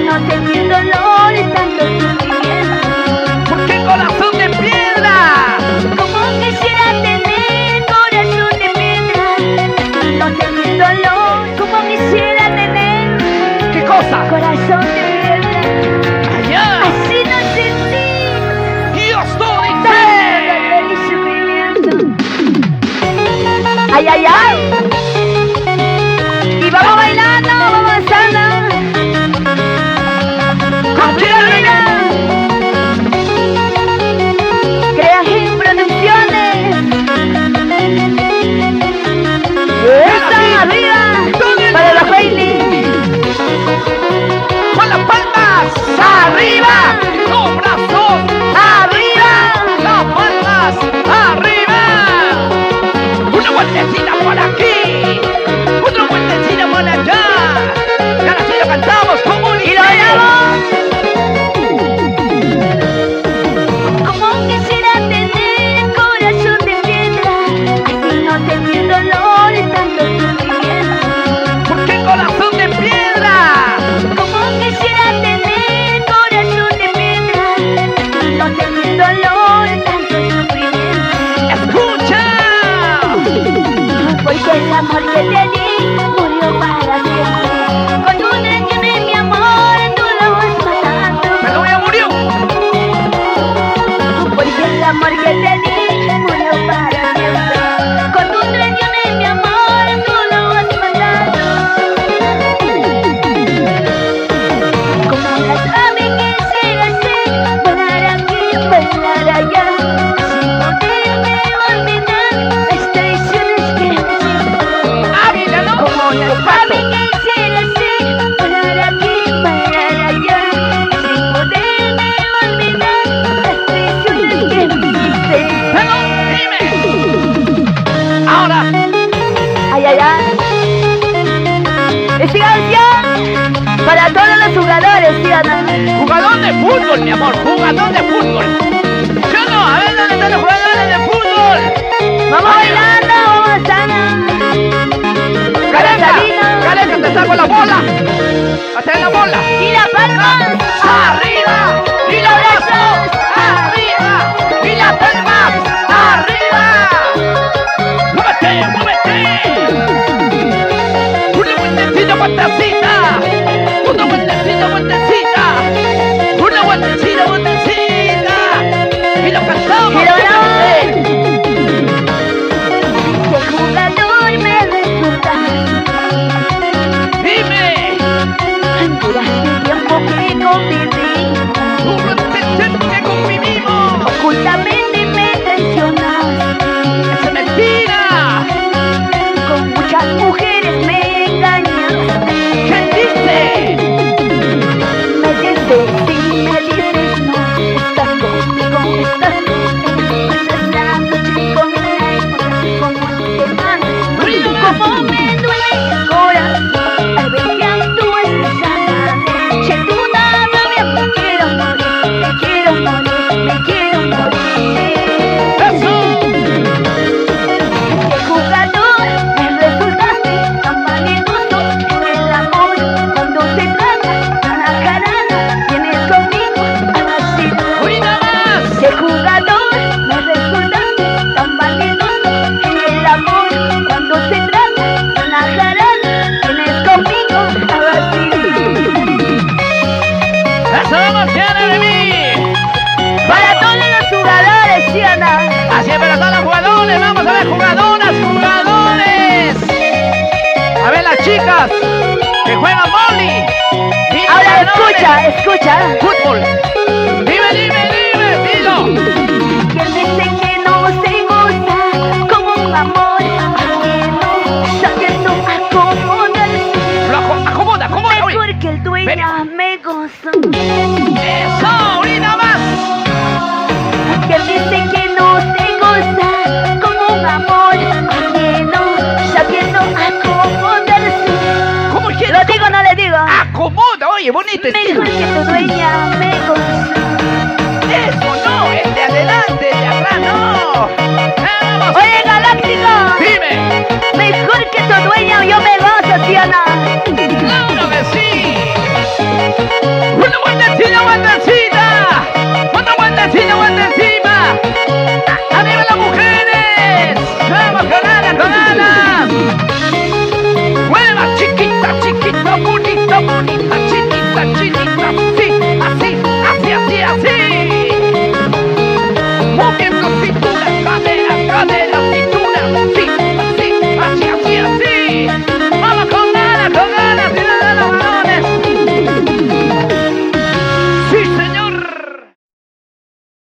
no sentir dolor y tanto sufrimiento. ¿Por qué corazón de piedra? Como quisiera tener corazón de piedra, no sentir dolor. Como quisiera tener ¿Qué cosa? corazón de piedra, Allá. así no sentir Dios todo tanto dice. dolor y sufrimiento. Ay, ay, ay. Y vamos bailando, vamos danzando. Arriba. Creagen Producciones. Eso, arriba. Para los Bailey. Con las palmas arriba. Los brazos Arriba. las palmas arriba. Una vueltecita por aquí. Otra vueltecita por allá. Y ahora sí lo cantamos como Y lo bailamos. Como quisiera tener corazón de piedra, así no sentir dolor y tanto sufrimiento. ¿Por qué corazón de piedra? Como quisiera tener corazón de piedra, así no sentir dolor y tanto sufrimiento. Escucha. Porque el amor que te di murió para siempre. Cuando una tiene mi amor, tú lo vas matando. Pero ya murió. Porque el amor que te di murió para siempre. Con tu traición en mi amor, tú lo vas matando. Como las aves que se hacen, volar aquí, volar allá, sin poderme olvidar las traiciones que me hiciste. Ávila, ¿no? Como las aves que se hacen, volar aquí, volar allá, sin poderme olvidar las traiciones que me hiciste. Pero dime. Ahora. Ay, ay, ay. Esta canción para todos los jugadores, ¿sí o no? Jugador de fútbol, mi amor. Jugador de fútbol. Yo no. A ver dónde están los jugadores de fútbol. Vamos bailando, vamos danzando. Careca, Careca, te saco la bola. Hasta la bola. Y las palmas Arriba. Y los brazos. Arriba. Y las palmas. Arriba. Muévete, muévete. Una vueltecita, vueltecita. Una vueltecita, vueltecita. Una vueltecita, vueltecita. Y lo cantamos. Y lo bailamos. ¿Qué jugador me resulta? Dime. Durante el tiempo que convivimos, Durante el tiempo que convivimos. ocultamente me traicionas. ¡Es mentira! Con muchas mujeres me engañas. ¿Qué dice? Me dices sí, me dices no. Estás conmigo, estás conmigo. Pasas la noche conmigo, como te mando. Como me duele el corazón al ver que actúas desagradables. Sin duda, rabia, me quiero morir, me quiero morir, me quiero morir. ¡Eso! ¿Qué jugador me resultaste tan vanidoso en el amor? Cuando se trata de una jarana, vienes conmigo a vacilar. ¡Uy, nada más! ¿Qué jugador me resultaste tan vanidoso en el amor? Cuando se trata de una jarana, vienes conmigo a vacilar. ¡Eso vamos, Diana, de mí! Para todos los jugadores, ¿sí o no? Así es, para todos los jugadores. Vamos a ver, jugadoras, jugadores. A ver, las chicas que juegan vóley. Dime Ahora los nombres. escucha. Fútbol. Dime, dime, dilo. Quien dice que no se goza como un amor ajeno, sabiendo acomodarse Acomoda, acomoda. Uy. mejor que el dueño me goza. Eso, ahorita más. Quien dice que no se goza como un amor ajeno, sabiendo acomodarse. ¿Cómo quieres? ¿Lo digo o no le digo? Acomoda, oye, bonito estilo. Mejor que tu dueña me goza. Eso no, el de adelante, el de atrás no. Vamos. Oye, Galáctico, Dime. mejor que tu dueña yo me gozo, ¿sí o no? Claro que sí.